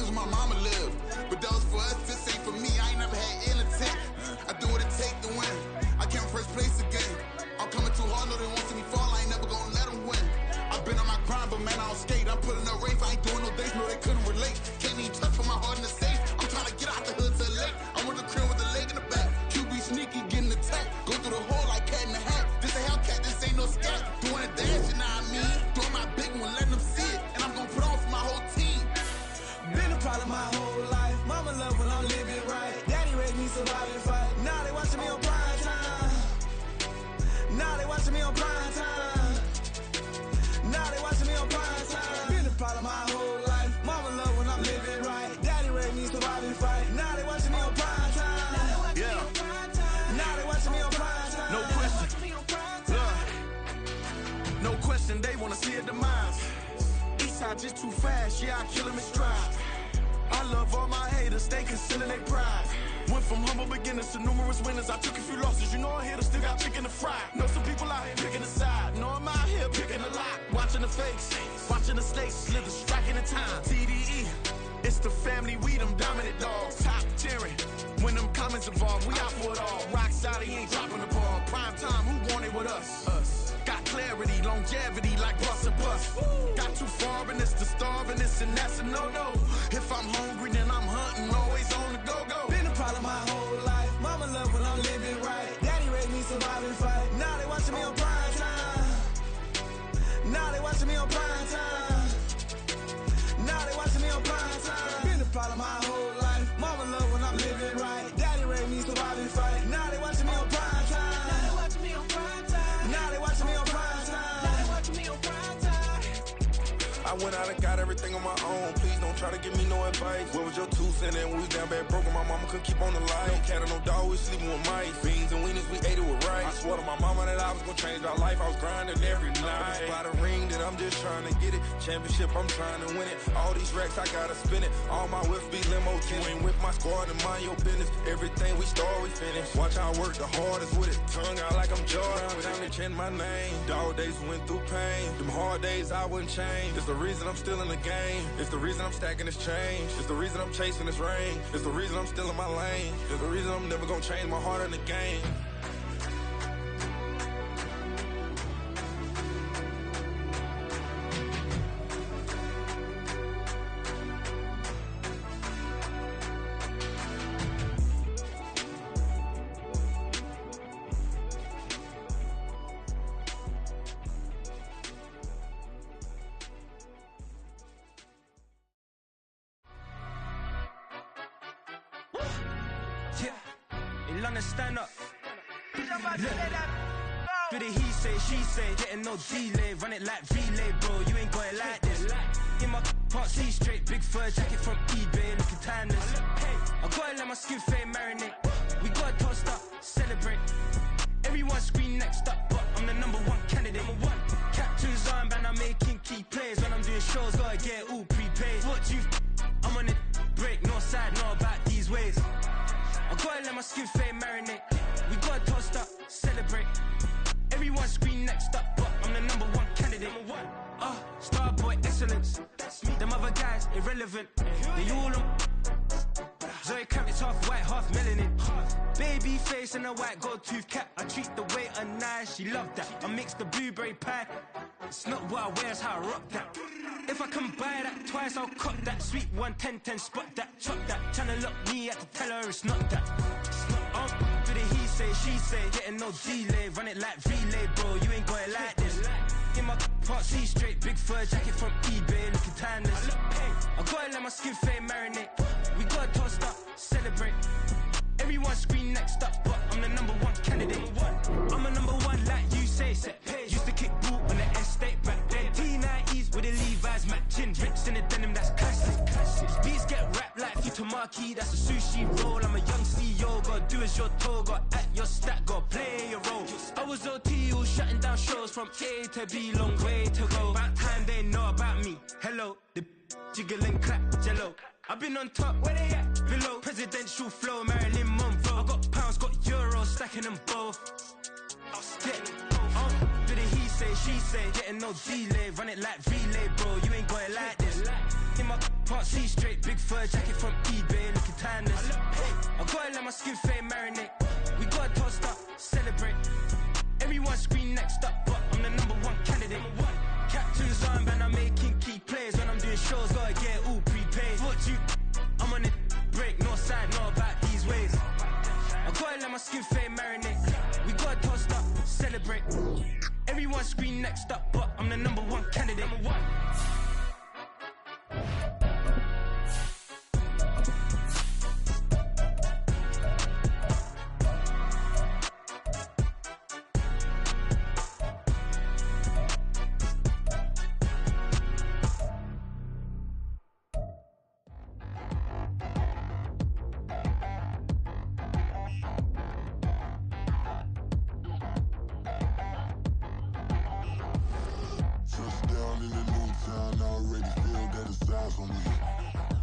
was where my mama lived. But that was for us, this ain't for me. I ain't never had ill intent. I do what it take to win. I came first place again. I'm coming too hard, no they won't see me fall. I ain't never gonna let them win. I've been on my grind, but man, I don't skate. I'm putting up race, I ain't doing no dates, no they couldn't relate. Can't even touch for my heart in the safe. I'm trying to get out the hood to the lake. I want the crib with the leg in the back. QB sneaky, getting attacked. Go through the hole like cat in the hat. This a Hellcat, this ain't no scat. Doing a dash, you know what I mean? Doing my big one, letting them see it. And I'm gonna put on for my whole team. Been a problem my whole life. Mama love when I'm living right. Daddy raised me survive and fight. Now they watching me on prime time. Now they watching me on prime time. Now they watching me on prime time. Been a problem my whole life. Mama love when I'm living right. Daddy raised me survive and fight. Now they watching me on prime time. Yeah. Now they watching me on prime time. No question. No question, they wanna see a demise. Eastside just too fast, yeah, I kill them in stride. I love all my haters, they concealing their pride. Went from humble beginners to numerous winners. I took a few losses, you know I'm here to still got chicken to fry. Know some people out here picking a side, know I'm out here picking a lot. Watching the fakes, watching the snakes slither, striking the time. TDE, it's the family, we them dominant dogs. Top tiering, when them comments involved, we out for it all. Rock solid, he ain't dropping the ball. Prime time, who want it with us? Us. Got clarity, longevity like bus and bus. Got too far and it's the starving, this and that's a no-no. If I'm hungry, then I'm hunting, always on the go-go. Been a problem my whole life. Mama love when I'm living right. Daddy raised me survive and fight. Now they watching me on prime time. Now they watching me on prime time. Now they watching me on prime time. Been a problem my whole life. Mama love when I'm living right. Daddy raised me survive and fight. Now they watching me on prime time. Now they watching me on prime time. Now they watching me on prime time. Now they watching me on prime time. I went out and got everything on my own. Please don't try to give me no advice. What was your 2 cents and we was down bad broke and my mama couldn't keep on the light. No cat or no dog, we sleeping with mice. Beans and weenies, we ate it with rice. I swore to my mama that I was gonna change our life. I was grinding every night. By the ring that I'm just trying to get it. Championship, I'm trying to win it. All these racks, I gotta spin it. All my whips be limo tinted. You ain't with my squad and mind your business. Everything we start, we finish. Watch I work the hardest with it. Tongue out like I'm Jordan. Time to change my name. Dog days went through pain. Them hard days I wouldn't change. It's the reason I'm still in the game. It's the reason I'm stacking this change. It's the reason I'm chasing this rain. It's the reason I'm still in my lane. It's the reason I'm never gonna change my heart in the game. Stand up. Look. For the he say, she say, getting no delay, run it like relay, bro. You ain't going like this. In my can't see straight, big fur jacket from eBay, looking timeless. I gotta let my skin fade marinate. We gotta toast up, celebrate. Everyone scream next up, but I'm the #1 candidate. Captain's armband, I'm making key plays. When I'm doing shows, gotta get it all prepaid. What you? I'm on it, break, no side, know about these ways. I gotta let my skin fade marinate. We gotta toast up, celebrate. Everyone scream next up, but I'm the #1 candidate. Starboy excellence. Them other guys irrelevant. They all on. Zoe Camp, it's half white, half melanin. Baby face and a white gold tooth cap. I treat the waiter nice, she love that. I mix the blueberry pie. It's not what I wear, it's how I rock that. If I can buy that twice, I'll cut that. Sweet 110, spot that, chop that. Tryna lock me at to tell her it's not that. For the he say, she say, getting no delay, run it like relay, bro. You ain't going like this. In my can't see straight, big fur jacket from eBay, looking timeless. I gotta let my skin fade marinate. We gotta toast up, celebrate. Everyone scream next up, but I'm the #1 candidate. I'm a #1 like you say. Used to kick boot on the estate back then. T90s with the Levi's matching. Rips in the denim, that's classic. Beats get wrapped like Futamaki, that's a sushi roll. I'm a young CEO, gotta do as you're told. Gotta act your stat, gotta play your role. I was OT, all shutting down shows from A to B, long way to go. About time they know about me. Hello, the jiggle and clap, jello. I've been on top, where they at? Below. Presidential flow, Marilyn Monroe. I got pounds, got euros, stacking them both. For the he say, she say, getting no delay, run it like relay, bro. You ain't going like this. In my can't see straight. Big fur jacket from eBay, looking timeless. I gotta let my skin fade marinate. We gotta toast up, celebrate. Everyone scream next up, but I'm the #1 candidate. Captain's armband, I'm making key plays. When I'm doing shows, gotta get all prepaid. What you? I'm on it, break, no side, no about these ways. I gotta let my skin fade marinate. We gotta toast up, celebrate. Everyone scream next up, but I'm the #1 candidate. Touchdown in the new town, I already feel that it's eyes on me.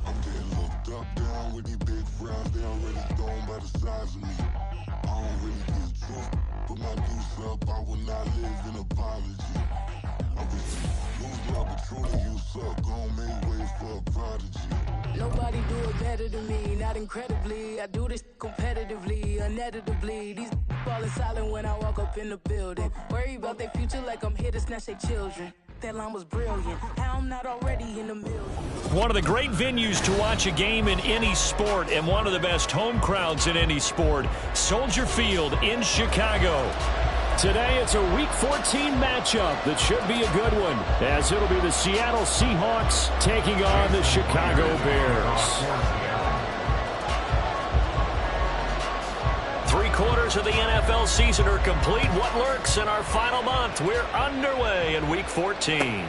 I'm getting looked up, down with these big frowns, they already thrown by the size of me. I don't really get truth, put my deuce up, I will not live in apology. I wish you lose love, but truly you suck, gon' make way for a prodigy. Nobody do it better than me, not incredibly. I do this competitively, uneditably. These falling silent when I walk up in the building. Worry about their future like I'm here to snatch their children. That line was brilliant. How I'm not already in the million. One of the great venues to watch a game in any sport and one of the best home crowds in any sport, Soldier Field in Chicago. Today it's a Week 14 matchup that should be a good one, as it'll be the Seattle Seahawks taking on the Chicago Bears. 3/4 of the NFL season are complete. What lurks in our final month? We're underway in Week 14.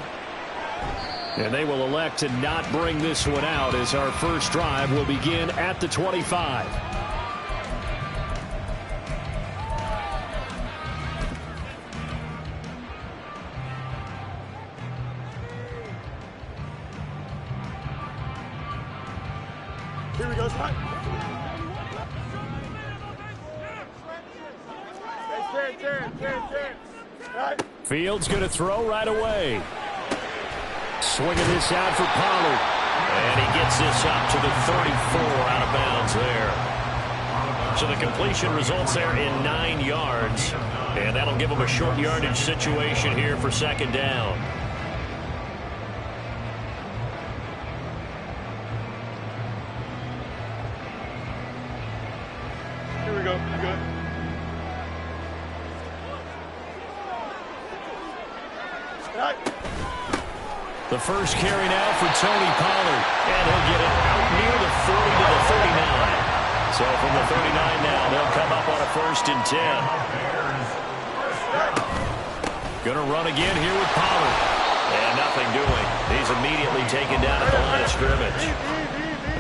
And they will elect to not bring this one out as our first drive will begin at the 25. Here we go, Scott. Fields going to throw right away. Swinging this out for Pollard. And he gets this up to the 34, out of bounds there. So the completion results there in 9 yards. And that'll give him a short yardage situation here for second down. Here we go. You good? The first carry now for Tony Pollard. And he'll get it out near the 40 to the 39. So from the 39 now, they'll come up on a 1st and 10. Going to run again here with Pollard. And nothing doing. He's immediately taken down at the line of scrimmage.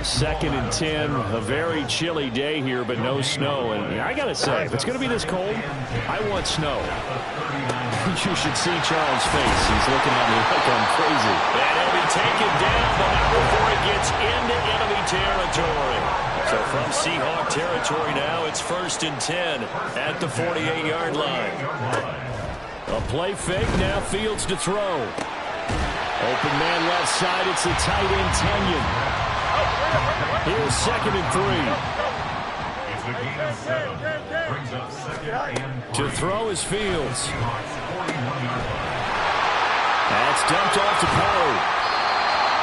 2nd and 10, a very chilly day here, but no snow. And I got to say, if it's going to be this cold, I want snow. You should see Charles' face. He's looking at me like I'm crazy. And he'll be taken down, but not before he gets into enemy territory. So from Seahawk territory now, it's 1st and 10 at the 48-yard line. A play fake, now Fields to throw. Open man left side, it's the tight end Kenyon. Here's 2nd and 3. To throw is Fields. That's dumped off to Pollard.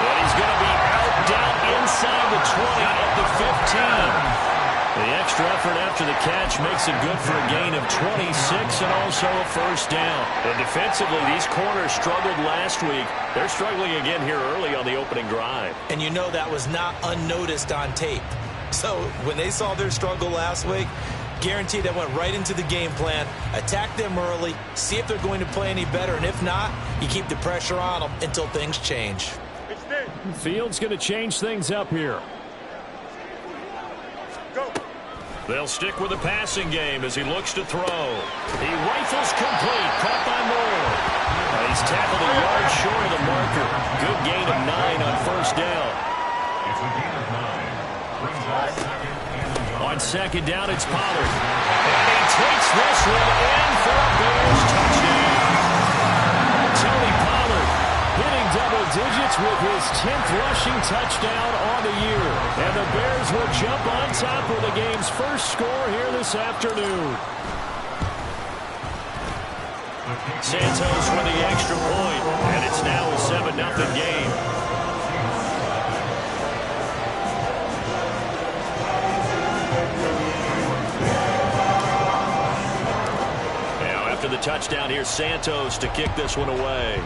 And he's going to be out down inside the 20 at the 15. The extra effort after the catch makes it good for a gain of 26 and also a 1st down. And defensively, these corners struggled last week. They're struggling again here early on the opening drive. And you know that was not unnoticed on tape. So when they saw their struggle last week, guaranteed that went right into the game plan. Attack them early, see if they're going to play any better, and if not, you keep the pressure on them until things change. Fields going to change things up here. Go. They'll stick with the passing game as he looks to throw. He rifles complete, caught by Moore. He's tackled a yard short of the marker. Good gain of 9 on 1st down. On 2nd down, it's Pollard. And he takes this one in for a Bears touchdown. Tony Pollard hitting double digits with his 10th rushing touchdown on the year. And the Bears will jump on top with the game's first score here this afternoon. Santos for the extra point, and it's now a 7-0 game. Now after the touchdown, here's Santos to kick this one away.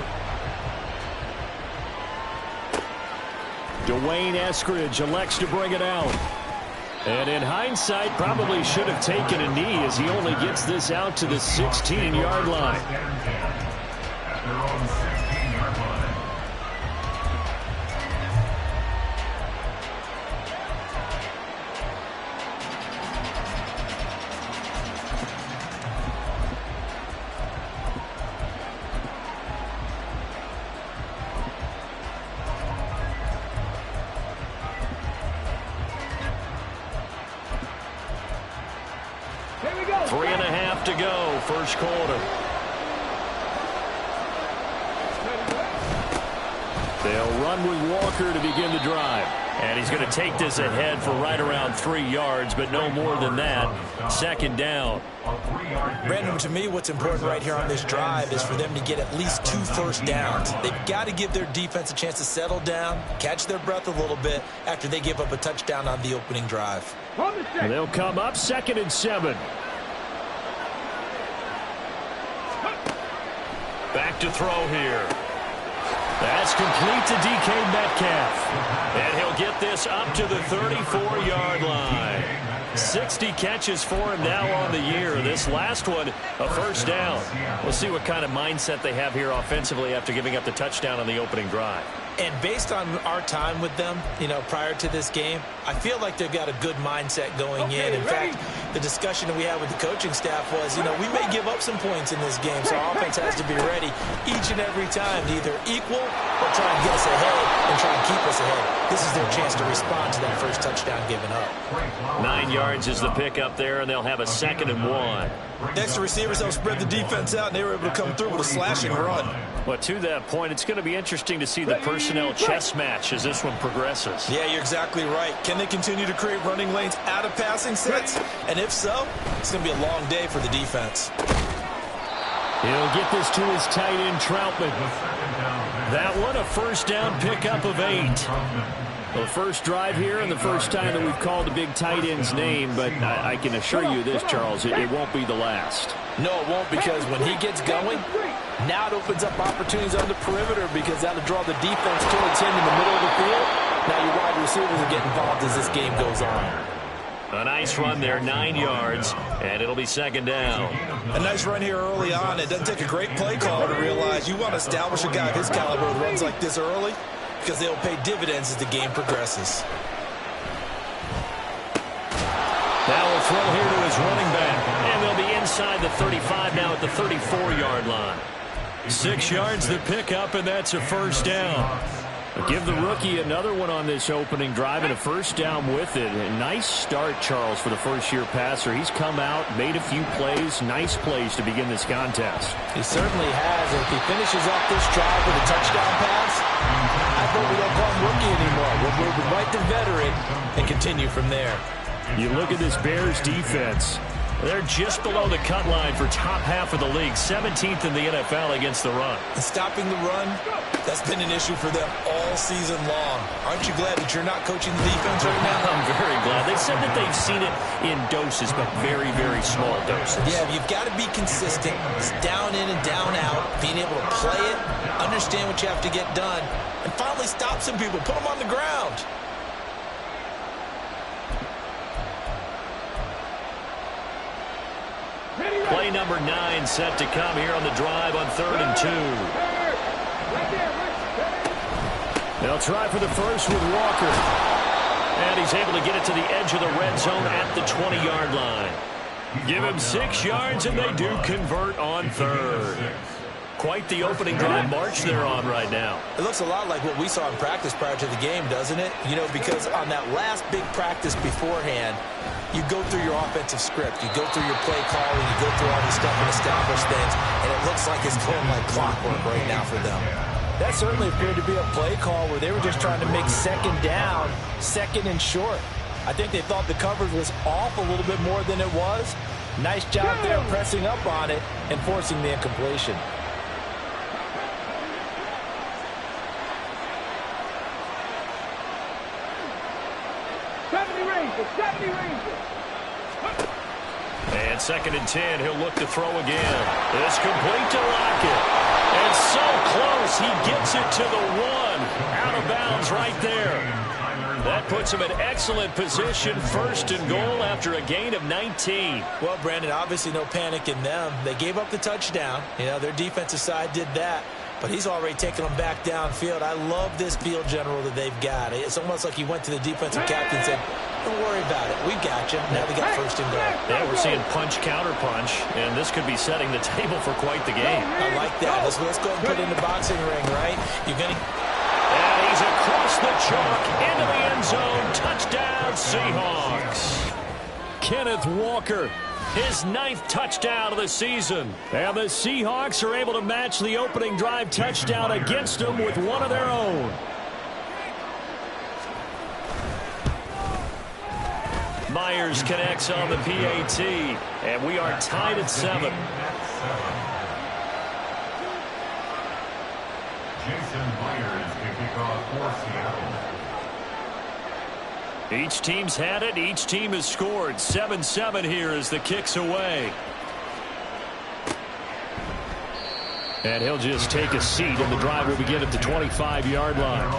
Dwayne Eskridge elects to bring it out. And in hindsight, probably should have taken a knee as he only gets this out to the 16-yard line. Here we go. 3.5 to go, first quarter. They'll run with Walker to begin the drive. And he's going to take this ahead for right around 3 yards, but no more than that. Second down. Brandon, to me, what's important right here on this drive is for them to get at least 2 first downs. They've got to give their defense a chance to settle down, catch their breath a little bit after they give up a touchdown on the opening drive. And they'll come up 2nd and 7. Back to throw here. That's complete to DK Metcalf. And he'll get this up to the 34-yard line. 60 catches for him now on the year. This last one, a first down. We'll see what kind of mindset they have here offensively after giving up the touchdown on the opening drive. And based on our time with them, prior to this game, I feel like they've got a good mindset going in. In fact, the discussion that we had with the coaching staff was, we may give up some points in this game, so our offense has to be ready each and every time to either equal or try and get us ahead and try and keep us ahead. This is their chance to respond to that first touchdown given up. 9 yards is the pickup there, and they'll have a 2nd and 1. Next, the receivers helped spread the defense out, and they were able to come through with a slashing run. But to that point, it's going to be interesting to see the personnel chess match as this one progresses. Yeah, you're exactly right. Can they continue to create running lanes out of passing sets? And if so, it's going to be a long day for the defense. He'll get this to his tight end, Troutman. That one, a first down pickup of 8. Well, the first drive here and the first time that we've called a big tight end's name, but I can assure you this, Charles, it won't be the last. No, it won't, because when he gets going, now it opens up opportunities on the perimeter because that'll draw the defense towards him in the middle of the field. Now your wide receivers will get involved as this game goes on. A nice run there, 9 yards, and it'll be 2nd down. A nice run here early on. It doesn't take a great play caller to realize you want to establish a guy of his caliber who runs like this early because they'll pay dividends as the game progresses. Now we'll throw here to his running back, and they'll be inside the 35 now at the 34-yard line. 6 yards the pickup, and that's a first down. Give the rookie another one on this opening drive and a first down with it. A nice start, Charles, for the first-year passer. He's come out, made a few plays, nice plays to begin this contest. He certainly has. And if he finishes off this drive with a touchdown pass, I thought we don't call him rookie anymore. We'll move him right to veteran and continue from there. You look at this Bears defense. They're just below the cut line for top half of the league, 17th in the NFL against the run. And stopping the run, that's been an issue for them all season long. Aren't you glad that you're not coaching the defense right now? I'm very glad. They said that they've seen it in doses, but very, very small doses. Yeah, you've got to be consistent. It's down in and down out, being able to play it, understand what you have to get done, and finally stop some people, put them on the ground. Play number 9 set to come here on the drive on 3rd and 2. They'll try for the first with Walker. And he's able to get it to the edge of the red zone at the 20-yard line. Give him 6 yards, and they do convert on 3rd. Quite the opening drive march they're on right now. It looks a lot like what we saw in practice prior to the game, doesn't it? Because on that last big practice beforehand, you go through your offensive script. You go through your play calling. You go through all this stuff and establish things. And it looks like it's going like clockwork right now for them. That certainly appeared to be a play call where they were just trying to make second down, second and short. I think they thought the coverage was off a little bit more than it was. Nice job there pressing up on it and forcing the incompletion. And 2nd and 10, he'll look to throw again. It's complete to Lockett. And so close, he gets it to the 1. Out of bounds right there. That puts him in excellent position, 1st and goal after a gain of 19. Well, Brandon, obviously no panic in them. They gave up the touchdown. You know, their defensive side did that. But he's already taken them back downfield. I love this field general that they've got. It's almost like he went to the defensive captain and said, don't worry about it. We got you. Now we got 1st and goal. Yeah, we're seeing punch, counter punch, and this could be setting the table for quite the game. I like that. Let's go and put it in the boxing ring, right? You're going to... And he's across the chalk into the end zone. Touchdown, Seahawks. Kenneth Walker, his 9th touchdown of the season. And the Seahawks are able to match the opening drive touchdown against them with one of their own. Myers connects on the PAT, and we are tied at 7. Jason Myers to kick off for Seattle. Each team's had it. Each team has scored. 7-7 here as the kick's away. And he'll just take a seat, and the drive will begin at the 25-yard line.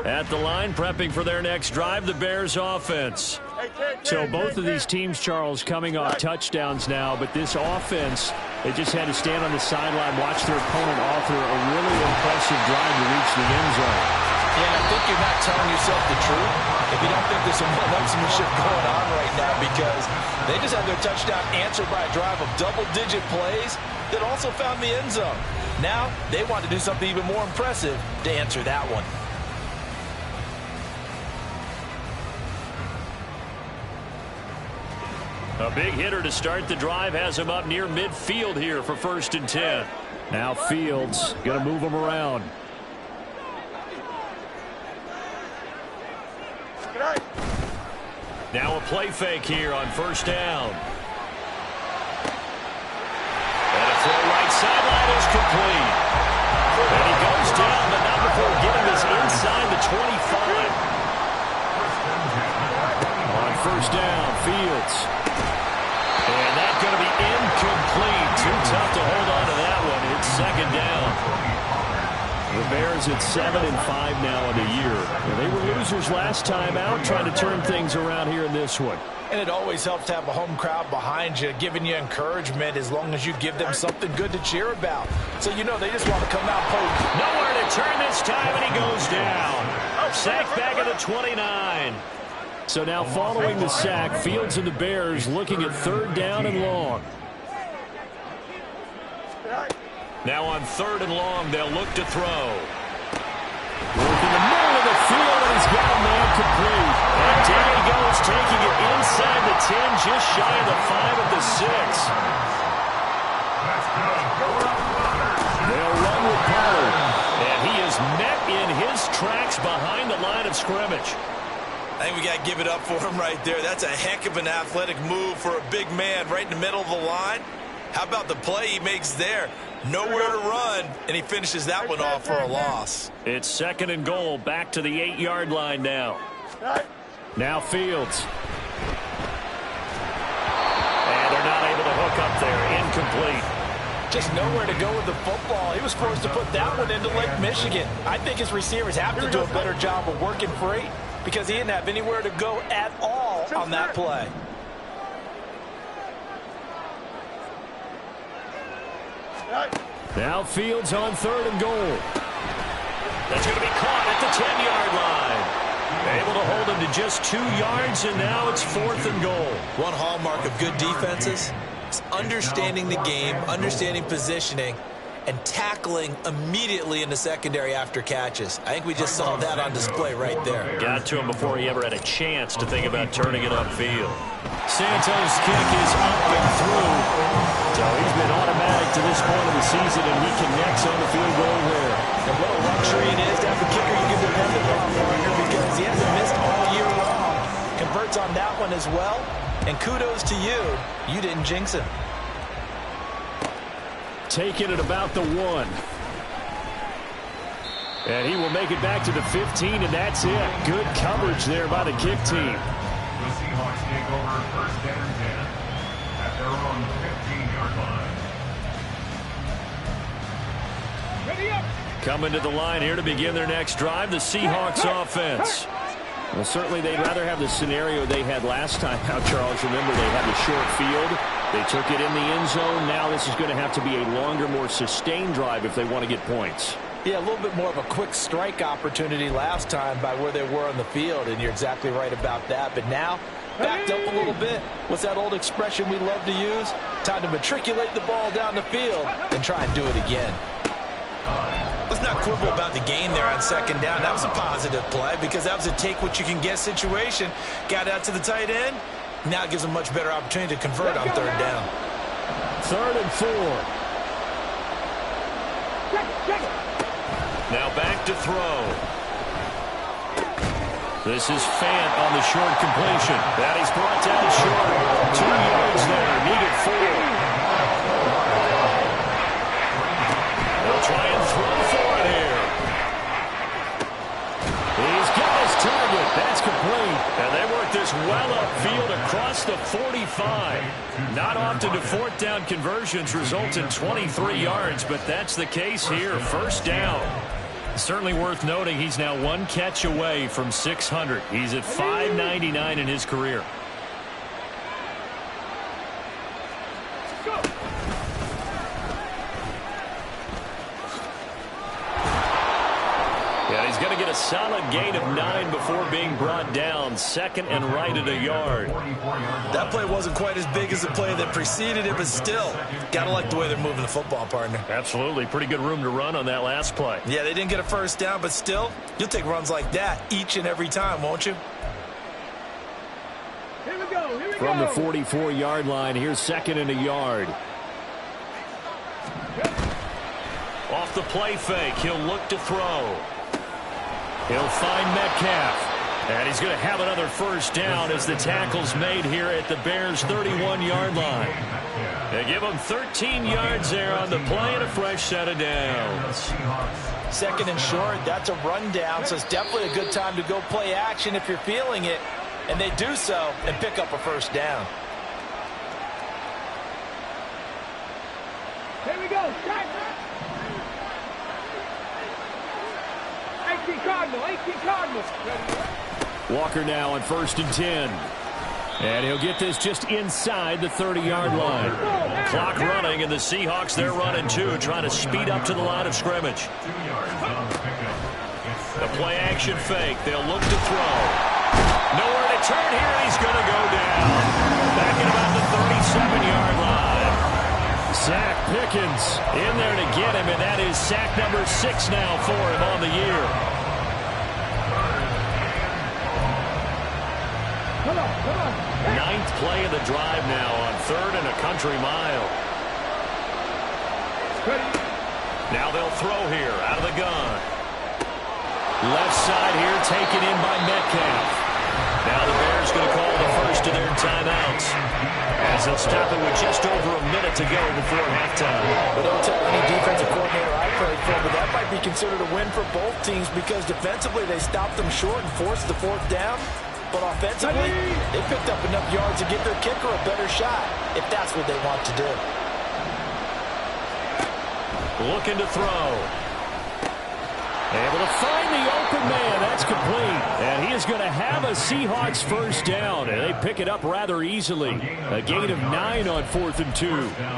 At the line, prepping for their next drive, the Bears offense. So both of these teams, Charles, coming off touchdowns now, but this offense, they just had to stand on the sideline, watch their opponent author a really impressive drive to reach the end zone. Yeah, and I think you're not telling yourself the truth if you don't think there's some one-upsmanship going on right now, because they just had their touchdown answered by a drive of double-digit plays that also found the end zone. Now they want to do something even more impressive to answer that one. A big hitter to start the drive has him up near midfield here for 1st and 10. Now Fields going to move him around. Now a play fake here on 1st down. And a throw right sideline is complete. And he goes down, but not before getting this inside the 25. On 1st down, Fields. And that's going to be incomplete. Too tough to hold on to that one. It's 2nd down. The Bears at 7-5 now in the year. And they were losers last time out, trying to turn things around here in this one. And it always helps to have a home crowd behind you, giving you encouragement as long as you give them something good to cheer about. So you know they just want to come out post. Nowhere to turn this time, and he goes down. Sacked back at the 29. So now following the sack, Fields and the Bears looking at 3rd down and long. Now on 3rd and long, they'll look to throw. Work in the middle of the field, and he's got a man complete. And down he goes, taking it inside the 10, just shy of the 5 at the 6. They'll run with Pollard. And he is met in his tracks behind the line of scrimmage. I think we got to give it up for him right there. That's a heck of an athletic move for a big man right in the middle of the line. How about the play he makes there? Nowhere to run, and he finishes that one off for a loss. It's 2nd and goal, back to the 8-yard line now. Now Fields. And they're not able to hook up there. Incomplete. Just nowhere to go with the football. He was forced to put that one into Lake Michigan. I think his receivers have to do a better job of working free because he didn't have anywhere to go at all on that play. Now Fields on 3rd and goal. That's going to be caught at the 10-yard line. Able to hold him to just 2 yards, and now it's 4th and goal. One hallmark of good defenses is understanding the game, understanding positioning, and tackling immediately in the secondary after catches. I think we just saw that on display right there. Got to him before he ever had a chance to think about turning it upfield. Santos' kick is up and through. So he's been automatic to this point of the season, and he connects on the field goal there. And what a luxury it is to have a kicker you can depend upon, partner, because he hasn't missed all year long. Converts on that one as well. And kudos to you. You didn't jinx him. Taking it about the 1. And he will make it back to the 15, and that's it. Good coverage there by the kick team. The Seahawks take over first and 10 at their own 15-yard line. Ready up. Coming to the line here to begin their next drive, the Seahawks offense. Well, certainly they'd rather have the scenario they had last time out, Charles. Remember, they had the short field. They took it in the end zone. Now this is going to have to be a longer, more sustained drive if they want to get points. Yeah, a little bit more of a quick strike opportunity last time by where they were on the field, and you're exactly right about that. But now, backed up a little bit. What's that old expression we love to use? Time to matriculate the ball down the field and try and do it again. Let's not quibble about the gain there on second down. That was a positive play because that was a take-what-you-can-get situation. Got out to the tight end. Now it gives them much better opportunity to convert on third down. 3rd and 4. Now back to throw. This is Fant on the short completion. That he's brought down short. 2 yards there. Needed 4. They'll try and throw for it here. He's got his target. That's complete. And they work this well upfield across the 45. Not often do 4th down conversions result in 23 yards, but that's the case here. First down. Certainly worth noting he's now 1 catch away from 600. He's at 599 in his career. Yeah, he's going to get a solid gain of 9 before being brought down. 2nd and right at a yard. That play wasn't quite as big as the play that preceded it, but still, got to like the way they're moving the football, partner. Absolutely. Pretty good room to run on that last play. Yeah, they didn't get a first down, but still, you'll take runs like that each and every time, won't you? Here we go. From the 44-yard line, here's 2nd and a yard. Off the play fake, he'll look to throw. He'll find Metcalf. And he's going to have another first down as the tackle's made here at the Bears' 31-yard line. They give him 13 yards there on the play and a fresh set of downs. 2nd and short, that's a rundown, so it's definitely a good time to go play action if you're feeling it. And they do so and pick up a first down. Here we go. 18 Cardinals. Walker now on 1st and 10. And he'll get this just inside the 30-yard line. Clock running, and the Seahawks, they're running too, trying to speed up to the line of scrimmage. The play-action fake. They'll look to throw. Nowhere to turn here, and he's going to go down. Back at about the 37-yard line. Zach Pickens in there to get him, and that is sack number 6 now for him on the year. Come on. 9th play of the drive now on 3rd and a country mile. Now they'll throw here out of the gun. Left side here taken in by Metcalf. Now the Bears going to call the first of their timeouts as they'll stop it with just over a minute to go before halftime. But don't tell any defensive coordinator I played for, but that might be considered a win for both teams because defensively they stopped them short and forced the 4th down. But offensively, they picked up enough yards to give their kicker a better shot if that's what they want to do. Looking to throw. Able to find the open man. That's complete. And he is going to have a Seahawks first down. And they pick it up rather easily. A gain of 9 on 4th and 2.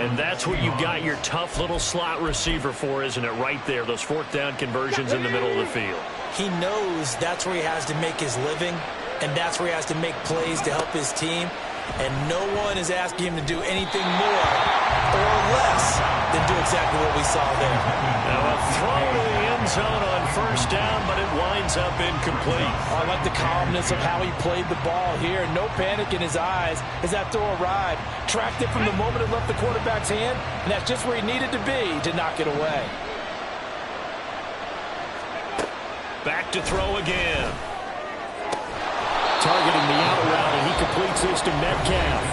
And that's what you've got your tough little slot receiver for, isn't it? Right there, those 4th down conversions in the middle of the field. He knows that's where he has to make his living. And that's where he has to make plays to help his team. And no one is asking him to do anything more or less than do exactly what we saw there. Now a throw to the end zone on first down, but it winds up incomplete. I like the calmness of how he played the ball here. No panic in his eyes as that throw arrived. Tracked it from the moment it left the quarterback's hand, and that's just where he needed to be to knock it away. Back to throw again. Targeting the out route, and he completes this to Metcalf.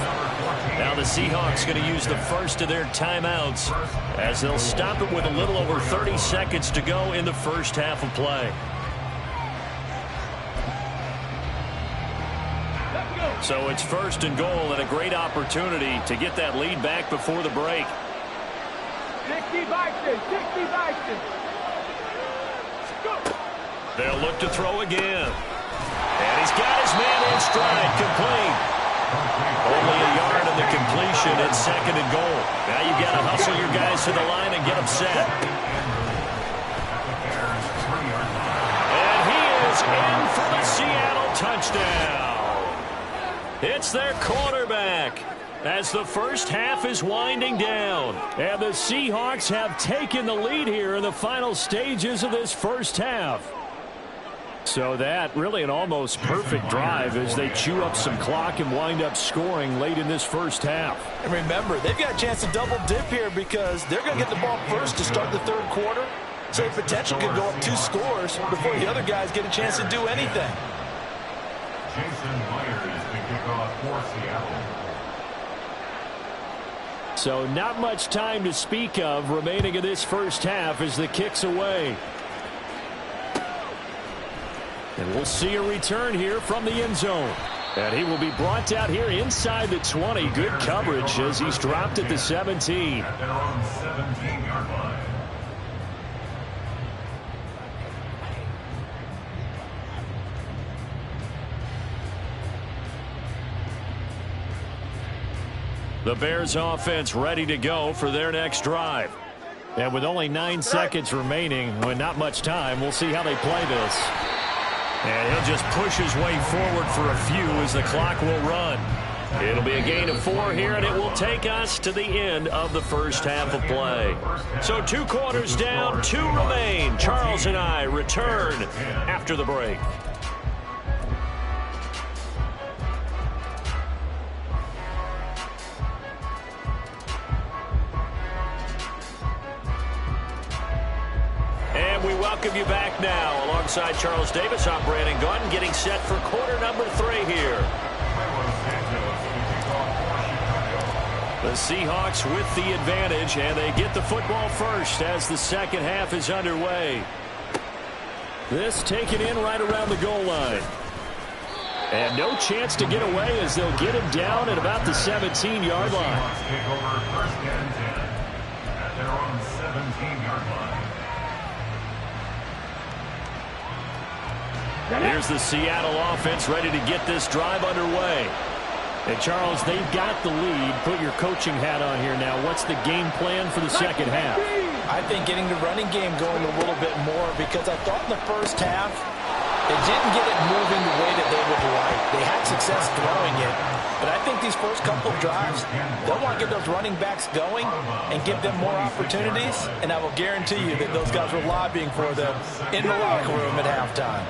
Now the Seahawks going to use the first of their timeouts as they'll stop it with a little over 30 seconds to go in the first half of play. So it's first and goal and a great opportunity to get that lead back before the break. 60 Vikings, 60 Vikings. They'll look to throw again. And he's got his man in stride, complete. Only a yard of the completion. It's second and goal. Now you've got to hustle your guys to the line and get them set. And he is in for the Seattle touchdown. It's their quarterback as the first half is winding down. And the Seahawks have taken the lead here in the final stages of this first half. So that really an almost perfect drive as they chew up some clock and wind up scoring late in this first half. And remember, they've got a chance to double dip here because they're going to get the ball first to start the third quarter. So the potential could go up 2 scores before the other guys get a chance to do anything. Jason Myers, the kickoff for Seattle. So not much time to speak of remaining in this first half as the kick's away. And we'll see a return here from the end zone. And he will be brought out here inside the 20. Good coverage as he's dropped at the 17. At their own 17-yard line. The Bears offense ready to go for their next drive. And with only 9 seconds remaining, and not much time, we'll see how they play this. And he'll just push his way forward for a few as the clock will run. It'll be a gain of 4 here, and it will take us to the end of the first half of play. So 2 quarters down, 2 remain. Charles and I return after the break. And we welcome you back now. Alongside Charles Davis, I'm Brandon Gunn, getting set for quarter number 3 here. The Seahawks with the advantage, and they get the football first as the second half is underway. This taken in right around the goal line. And no chance to get away as they'll get him down at about the 17-yard line. Take over first and 10 at their own 17-yard line. Here's the Seattle offense ready to get this drive underway. And Charles, they've got the lead. Put your coaching hat on here now. What's the game plan for the second half? I think getting the running game going a little bit more because I thought in the first half they didn't get it moving the way that they would like. They had success throwing it. But I think these first couple of drives, they'll want to get those running backs going and give them more opportunities. And I will guarantee you that those guys were lobbying for them in the locker room at halftime.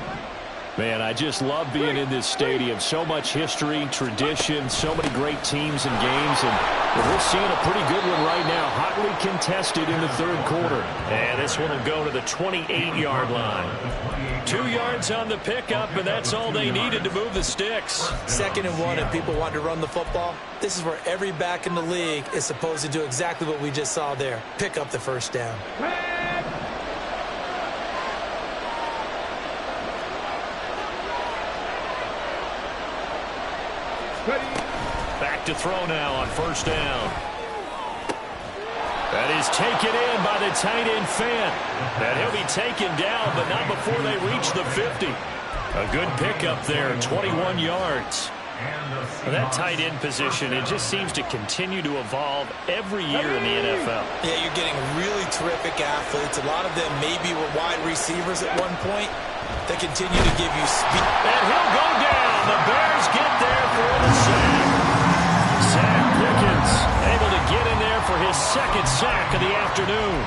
Man, I just love being in this stadium. So much history, tradition, so many great teams and games. And we're seeing a pretty good one right now. Hotly contested in the third quarter. And this one will go to the 28-yard line. 2 yards on the pickup, and that's all they needed to move the sticks. 2nd and 1, and people want to run the football. This is where every back in the league is supposed to do exactly what we just saw there. Pick up the first down. Back to throw now on first down. That is taken in by the tight end Fant. And he'll be taken down, but not before they reach the 50. A good pickup there, 21 yards. That tight end position, it just seems to continue to evolve every year in the NFL. Yeah, you're getting really terrific athletes. A lot of them maybe were wide receivers at one point. They continue to give you speed. And he'll go down. The Bears get there for the sack. Zach Pickens Fields able to get in there for his second sack of the afternoon.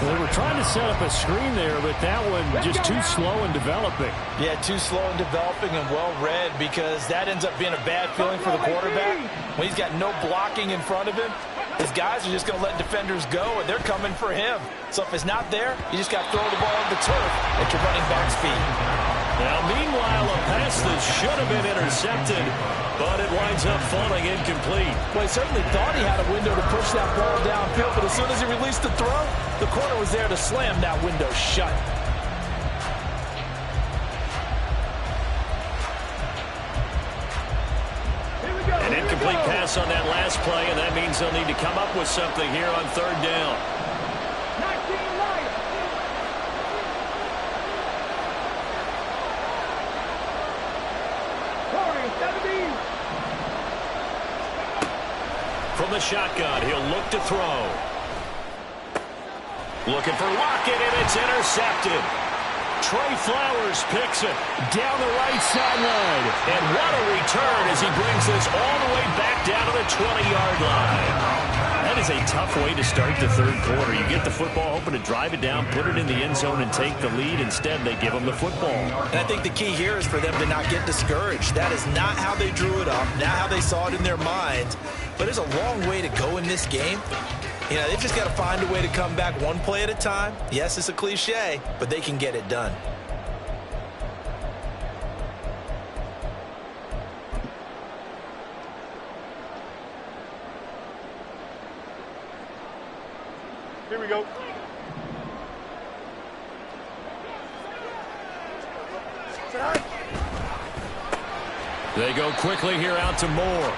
They were trying to set up a screen there, but that one just too slow in developing. Yeah, too slow in developing and well read, because that ends up being a bad feeling for the quarterback. When he's got no blocking in front of him, his guys are just going to let defenders go, and they're coming for him. So if it's not there, you just got to throw the ball on the turf at your running back speed. Now, meanwhile, a pass that should have been intercepted, but it winds up falling incomplete. Well, he certainly thought he had a window to push that ball downfield, but as soon as he released the throw, the corner was there to slam that window shut. An incomplete pass on that last play, and that means they'll need to come up with something here on third down. From the shotgun, he'll look to throw. Looking for Lockett, and it's intercepted. Trey Flowers picks it down the right sideline. And what a return as he brings this all the way back down to the 20-yard line. That is a tough way to start the third quarter. You get the football, hoping to drive it down, put it in the end zone, and take the lead. Instead, they give them the football. And I think the key here is for them to not get discouraged. That is not how they drew it up, not how they saw it in their minds. But there's a long way to go in this game. You know, they've just got to find a way to come back one play at a time. Yes, it's a cliche, but they can get it done. Here we go. They go quickly here out to Moore.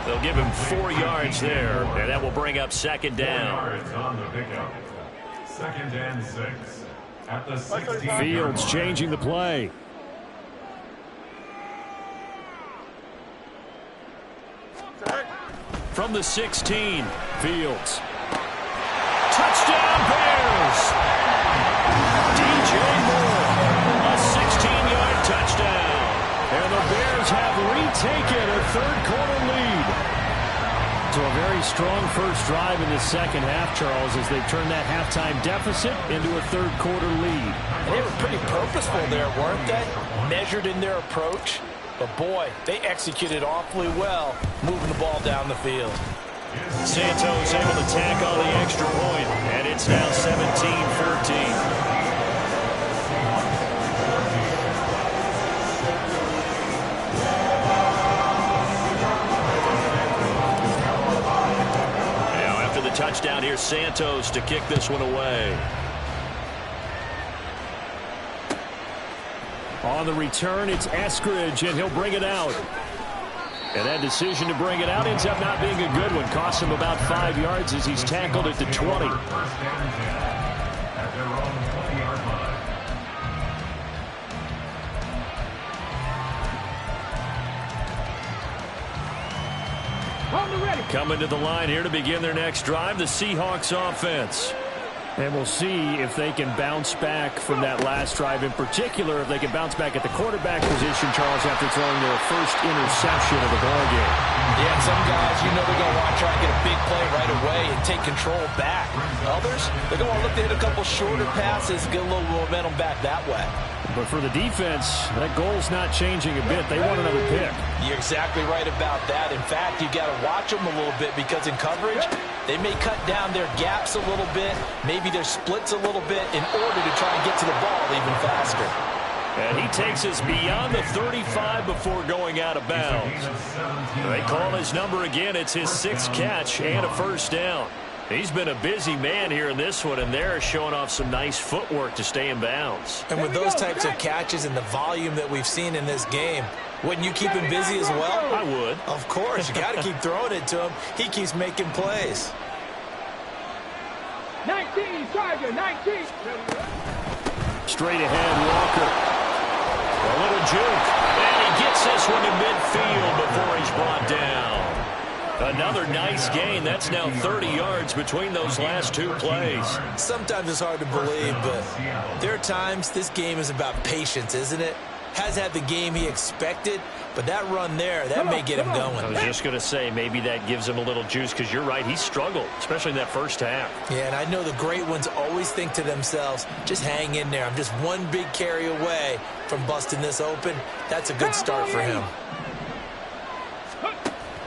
They'll give him 4 yards there, and that will bring up second down. 4 yards on the pickup. 2nd and 6 at the 16. Fields changing the play. From the 16, Fields. Touchdown Bears! DJ Moore, a 16-yard touchdown. And the Bears have retaken a third-quarter lead. So a very strong first drive in the second half, Charles, as they turn that halftime deficit into a third-quarter lead. And they were pretty purposeful there, weren't they? Measured in their approach. But, boy, they executed awfully well, moving the ball down the field. Santos able to tack on the extra point, and it's now 17-14. Touchdown here, Santos to kick this one away. On the return, it's Eskridge, and he'll bring it out. And that decision to bring it out ends up not being a good one. Costs him about 5 yards as he's tackled at the 20. At their own 20-yard line. Coming to the line here to begin their next drive, the Seahawks offense. And we'll see if they can bounce back from that last drive, in particular, if they can bounce back at the quarterback position, Charles, after throwing their first interception of the ballgame. Yeah, some guys, you know, they're going to want to try and get a big play right away and take control back. Others, they're going to want to look to hit a couple shorter passes, get a little momentum back that way. But for the defense, that goal's not changing a bit. They want another pick. You're exactly right about that. In fact, you've got to watch them a little bit, because in coverage, they may cut down their gaps a little bit, maybe their splits a little bit, in order to try and get to the ball even faster. And he takes us beyond the 35 before going out of bounds. They call his number again. It's his 6th catch and a first down. He's been a busy man here in this one, and they're showing off some nice footwork to stay in bounds. And with those types of catches and the volume that we've seen in this game, wouldn't you keep him busy as well? I would. Of course. You got to keep throwing it to him. He keeps making plays. 19, Charger, 19. Straight ahead, Walker. A little juke. And he gets this one to midfield before he's brought down. Another nice gain. That's now 30 yards between those last 2 plays. Sometimes it's hard to believe, but there are times this game is about patience, isn't it? Has had the game he expected, but that run there, that may get him going. I was just going to say, maybe that gives him a little juice, because you're right, he struggled, especially in that first half. Yeah, and I know the great ones always think to themselves, just hang in there. I'm just one big carry away from busting this open. That's a good start for him.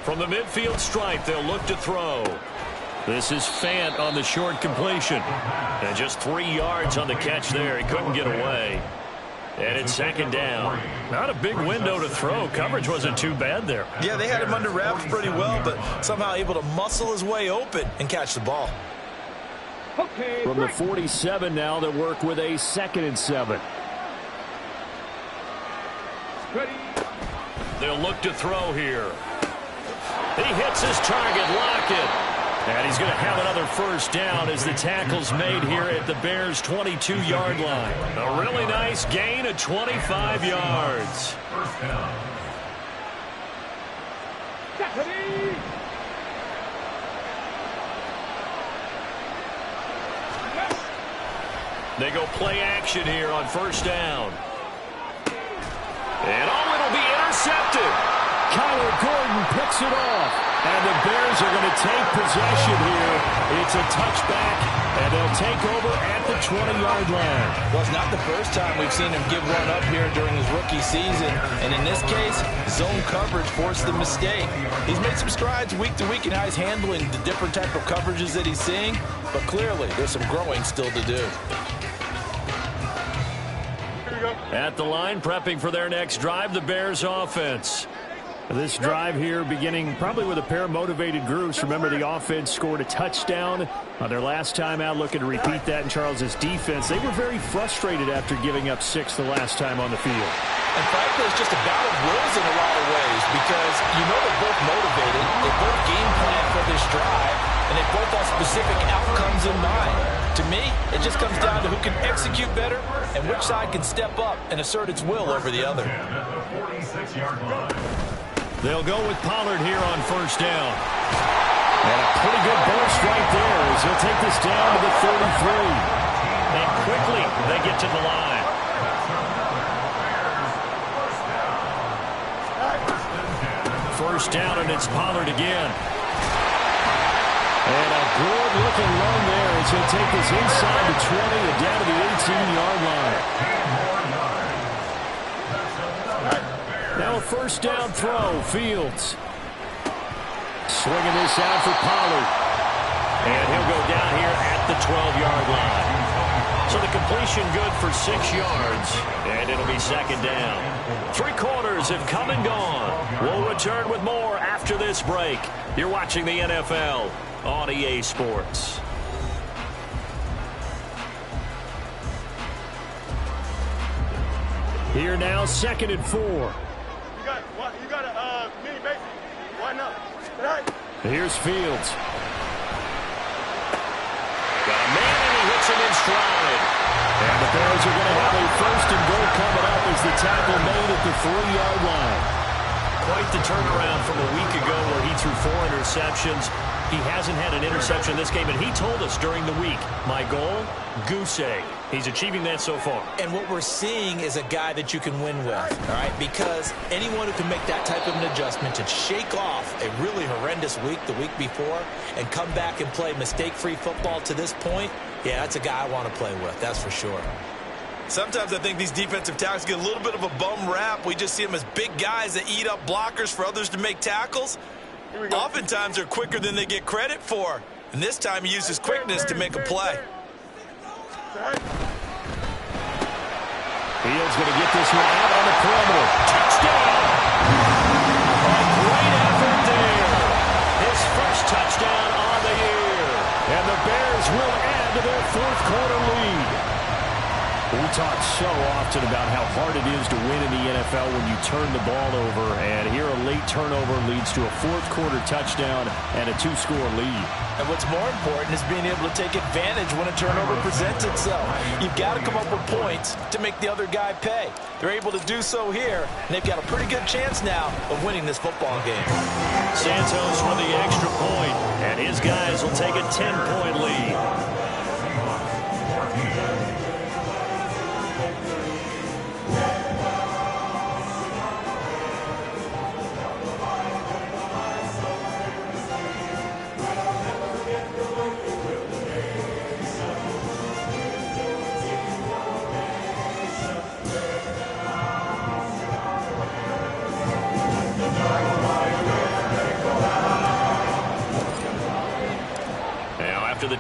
From the midfield stripe, they'll look to throw. This is Fant on the short completion. And just 3 yards on the catch there. He couldn't get away. And it's second down. Not a big window to throw. Coverage wasn't too bad there. Yeah, they had him under wraps pretty well, but somehow able to muscle his way open and catch the ball. From the 47 now, they'll work with a 2nd and 7. They'll look to throw here. He hits his target, Lockett. And he's going to have another first down as the tackle's made here at the Bears' 22-yard line. A really nice gain of 25 yards. First down. They go play action here on first down. And it'll be intercepted. Kyler Gordon picks it off. And the Bears are going to take possession here. It's a touchback, and they'll take over at the 20-yard line. Well, it's not the first time we've seen him give one up here during his rookie season. And in this case, zone coverage forced the mistake. He's made some strides week to week in how he's handling the different type of coverages that he's seeing. But clearly, there's some growing still to do. At the line, prepping for their next drive, the Bears offense. This drive here beginning probably with a pair of motivated groups. Remember, the offense scored a touchdown on their last time out, looking to repeat that in Charles's defense. They were very frustrated after giving up 6 the last time on the field. And frankly, it's just a battle of wills in a lot of ways, because you know they're both motivated, they both game plan for this drive, and they both have specific outcomes in mind. To me, it just comes down to who can execute better and which side can step up and assert its will over the other. They'll go with Pollard here on first down. And a pretty good burst right there as he'll take this down to the 33. And quickly they get to the line. First down, and it's Pollard again. And a good-looking run there as he'll take this inside the 20 and down to the 18-yard line. Now a first down throw, Fields. Swinging this out for Pollard. And he'll go down here at the 12-yard line. So the completion good for 6 yards. And it'll be second down. 3 quarters have come and gone. We'll return with more after this break. You're watching the NFL on EA Sports. Here now, 2nd and 4. You got a mini basic. Why not? Here's Fields. Got a man, and he hits him in stride. And the Bears are going to have a first and goal coming up as the tackle made at the 3-yard line. Quite the turnaround from a week ago where he threw 4 interceptions. He hasn't had an interception this game, and he told us during the week, my goal, goose egg. He's achieving that so far. And what we're seeing is a guy that you can win with, all right? Because anyone who can make that type of an adjustment to shake off a really horrendous week the week before and come back and play mistake-free football to this point, yeah, that's a guy I want to play with, that's for sure. Sometimes I think these defensive tackles get a little bit of a bum rap. We just see them as big guys that eat up blockers for others to make tackles. Oftentimes they're quicker than they get credit for. And this time he uses quickness to make a play. Fields going to get this one out on the perimeter. Touchdown! A great effort there. His first touchdown on the year. And the Bears will add to their 4th quarter lead. We talk so often about how hard it is to win in the NFL when you turn the ball over, and here a late turnover leads to a 4th quarter touchdown and a 2-score lead. And what's more important is being able to take advantage when a turnover presents itself. You've got to come up with points to make the other guy pay. They're able to do so here, and they've got a pretty good chance now of winning this football game. Santos for the extra point, and his guys will take a 10-point lead.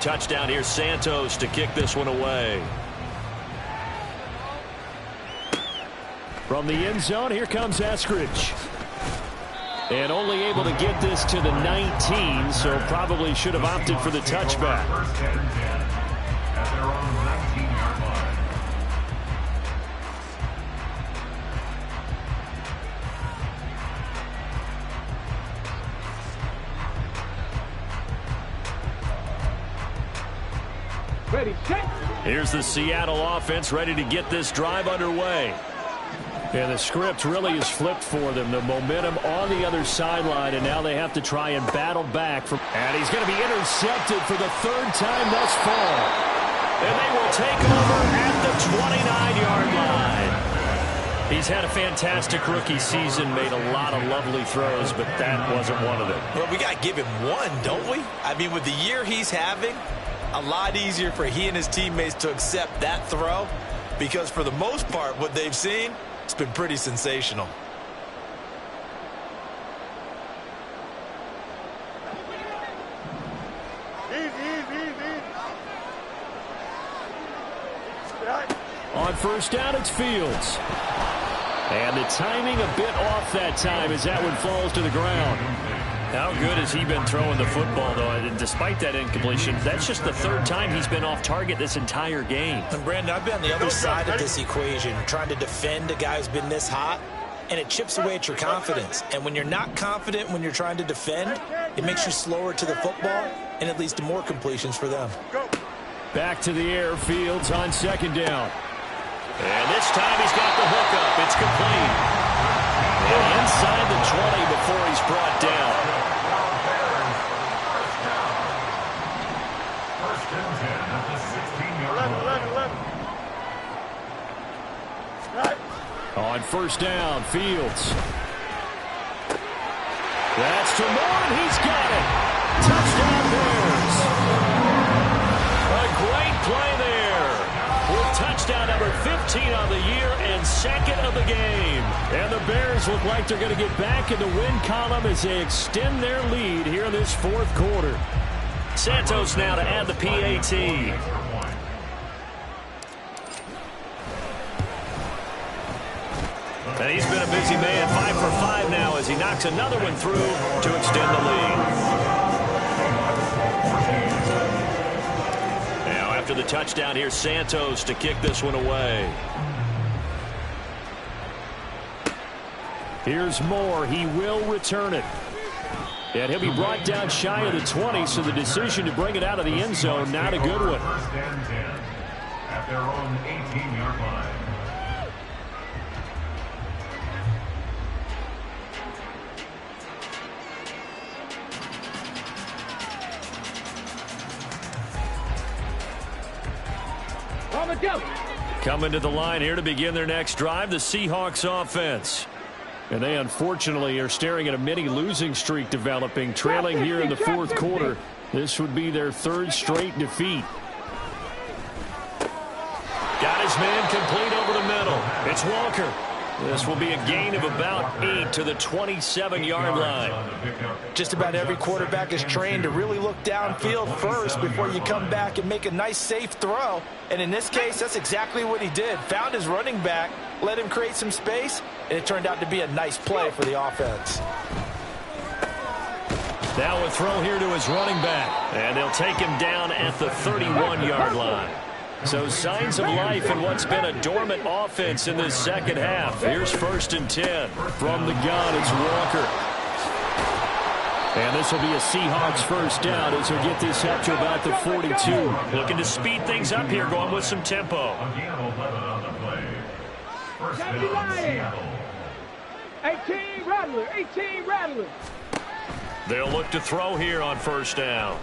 touchdown, here's Santos to kick this one away. From the end zone, here comes Eskridge. And only able to get this to the 19, so probably should have opted for the touchback. First and 10 at their own 19-yard line. Here's the Seattle offense ready to get this drive underway. And the script really is flipped for them. The momentum on the other sideline, and now they have to try and battle back. And he's going to be intercepted for the third time thus far. And they will take over at the 29-yard line. He's had a fantastic rookie season, made a lot of lovely throws, but that wasn't one of them. Well, we got to give him one, don't we? I mean, with the year he's having, a lot easier for he and his teammates to accept that throw, because for the most part, what they've seen, it's been pretty sensational. On first down, it's Fields. And the timing a bit off that time as that one falls to the ground. How good has he been throwing the football, though? And despite that incompletion, that's just the third time he's been off target this entire game. And Brandon, I've been on the other side of this equation, trying to defend a guy who's been this hot, and it chips away at your confidence. And when you're not confident when you're trying to defend, it makes you slower to the football, and it leads to more completions for them. Back to the air, Fields on second down. And this time he's got the hook up. It's complete. And inside the 20 before he's brought down. First and 10 at the 16-yard line. On first down, Fields. That's to Moore, and he's got it. Touchdown Bears. A great play there. With touchdown number 15 on the year and second of the game. And the Bears look like they're going to get back in the win column as they extend their lead here in this fourth quarter. Santos now to add the PAT. And he's been a busy man, 5 for 5 now as he knocks another one through to extend the lead. Now after the touchdown, here's Santos to kick this one away. Here's Moore. He will return it. And he'll be brought down shy of the 20, so the decision to bring it out of the end zone, not a good one. First and 10 at their own 18-yard line. Coming to the line here to begin their next drive, the Seahawks offense. And they unfortunately are staring at a mini losing streak developing, trailing here in the fourth quarter. This would be their third straight defeat. Got his man complete over the middle. It's Walker. This will be a gain of about 8 to the 27-yard line. Just about every quarterback is trained to really look downfield first before you come back and make a nice, safe throw. And in this case, that's exactly what he did. Found his running back, let him create some space, and it turned out to be a nice play for the offense. Now a throw here to his running back. And they'll take him down at the 31-yard line. So signs of life in what's been a dormant offense in this second half. Here's first and 10. From the gun, it's Walker. And this will be a Seahawks first down as he'll get this up to about the 42. Looking to speed things up here, going with some tempo. Again, 11 on the play. First down, Seattle. 18 Rattler, 18 Rattler. They'll look to throw here on first down.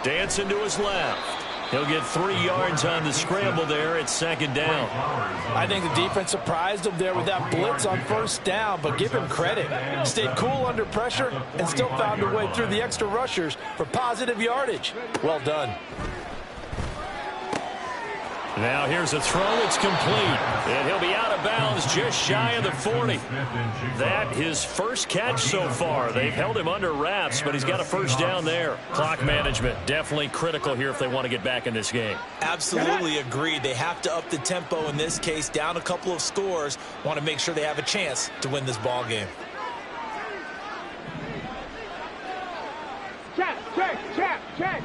Dancing to his left. He'll get 3 yards on the scramble there at second down. I think the defense surprised him there with that blitz on first down, but give him credit. Stayed cool under pressure and still found a way through the extra rushers for positive yardage. Well done. Now here's a throw that's complete, and he'll be out of bounds just shy of the 40. That his first catch so far. They've held him under wraps, but he's got a first down there. Clock management definitely critical here if they want to get back in this game. Absolutely agreed. They have to up the tempo in this case, down a couple of scores. Want to make sure they have a chance to win this ball game. Check.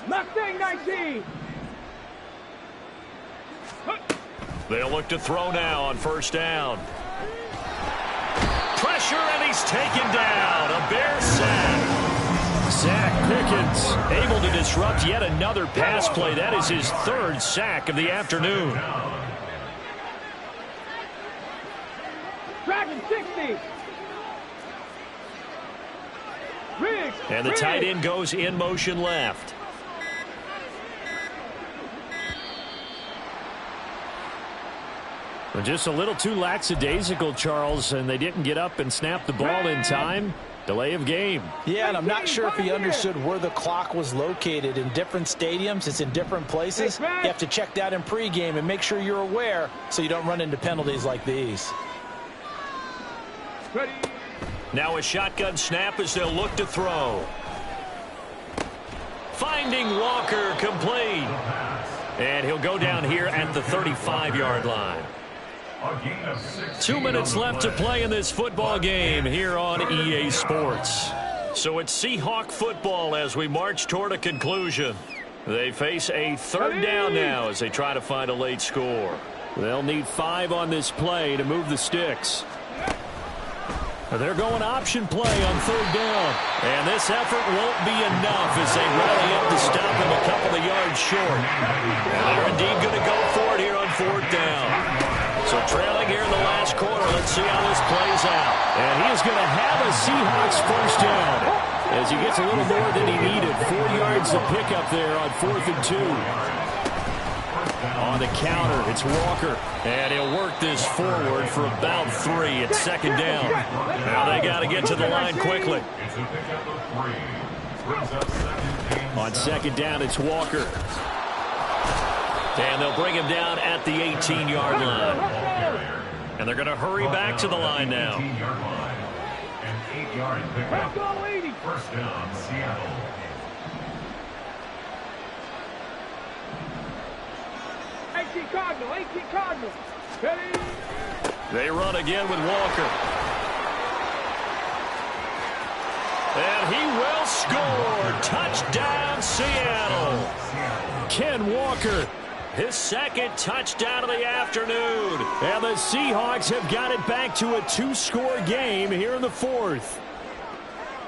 Mustang 19. They'll look to throw now on first down. Pressure, and he's taken down. A Bear sack. Zach Pickens able to disrupt yet another pass play. That is his third sack of the afternoon. Dragon 60. And the tight end goes in motion left. Just a little too lackadaisical, Charles, and they didn't get up and snap the ball in time. Delay of game. Yeah, and I'm not sure if he understood where the clock was located. In different stadiums, it's in different places. You have to check that in pregame and make sure you're aware so you don't run into penalties like these. Now a shotgun snap as they'll look to throw. Finding Walker, complete. And he'll go down here at the 35-yard line. 2 minutes left to play in this football game here on EA Sports. So it's Seahawk football as we march toward a conclusion. They face a third down now as they try to find a late score. They'll need 5 on this play to move the sticks. They're going option play on third down. And this effort won't be enough as they rally up to stop him a couple of yards short. And they're indeed going to go for it here on fourth down. So trailing here in the last quarter. Let's see how this plays out. And he is going to have a Seahawks first down as he gets a little more than he needed. 4 yards to pick up there on 4th and 2. On the counter, it's Walker. And he'll work this forward for about 3 at second down. Now they got to get to the line quickly. On second down, it's Walker. And they'll bring him down at the 18-yard line. And they're going to hurry back to the line now. An 8-yard pickup. First down, Seattle. Cardinal. They run again with Walker. And he will score. Touchdown, Seattle. Ken Walker, his second touchdown of the afternoon. And the Seahawks have got it back to a 2-score game here in the fourth.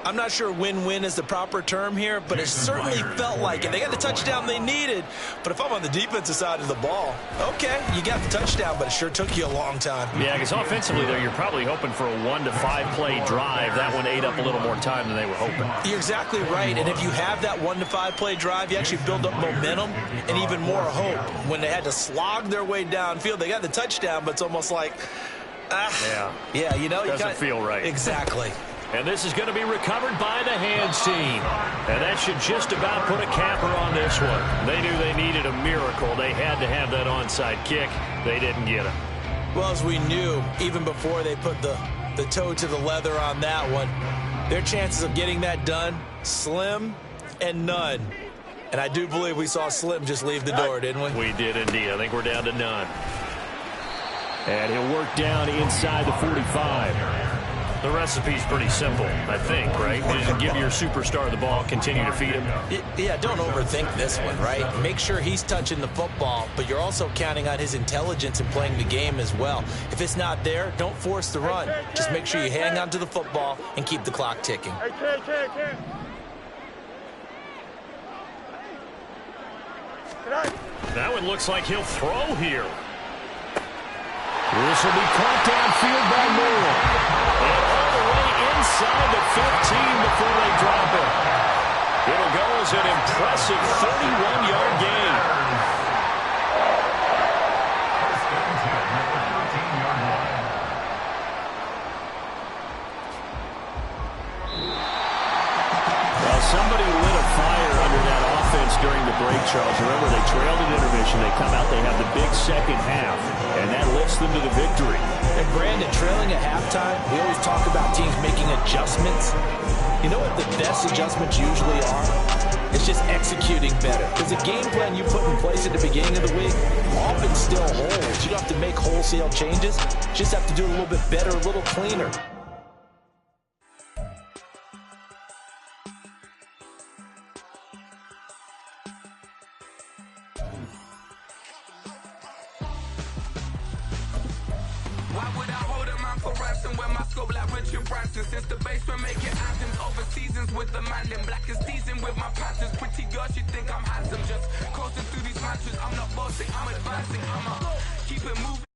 I'm not sure win-win is the proper term here, but it certainly felt like it. They got the touchdown they needed, but if I'm on the defensive side of the ball, okay, you got the touchdown, but it sure took you a long time. Yeah, because offensively there, you're probably hoping for a 1 to 5 play drive. That one ate up a little more time than they were hoping. You're exactly right, and if you have that 1 to 5 play drive, you actually build up momentum and even more hope. When they had to slog their way downfield, they got the touchdown, but it's almost like, yeah, you know, doesn't feel right. Exactly. And this is going to be recovered by the hands team. And that should just about put a capper on this one. They knew they needed a miracle. They had to have that onside kick. They didn't get it. Well, as we knew, even before they put the toe to the leather on that one, their chances of getting that done, slim and none. And I do believe we saw Slim just leave the door, didn't we? We did indeed. I think we're down to none. And he'll work down inside the 45. The recipe's pretty simple, I think, right? You just give your superstar the ball, continue to feed him. Yeah, don't overthink this one, right? Make sure he's touching the football, but you're also counting on his intelligence in playing the game as well. If it's not there, don't force the run. Just make sure you hang on to the football and keep the clock ticking. That one looks like he'll throw here. This will be caught downfield by Moore. And all the way inside the 15 before they drop it. It'll go as an impressive 31-yard gain. Charles, remember they trailed at intermission. They come out, they have the big second half, and that lifts them to the victory. And Brandon, trailing at halftime, we always talk about teams making adjustments. You know what the best adjustments usually are? It's just executing better. Because the game plan you put in place at the beginning of the week often still holds. You don't have to make wholesale changes. You just have to do it a little bit better, a little cleaner. Why would I hold him out for raps and wear my scope like Richard Branson? Since the basement making anthems over seasons with the man in black is seasoned with my patches. Pretty girls, you think I'm handsome, just coasting through these matches. I'm not bossing, I'm advancing, I'ma keep it moving.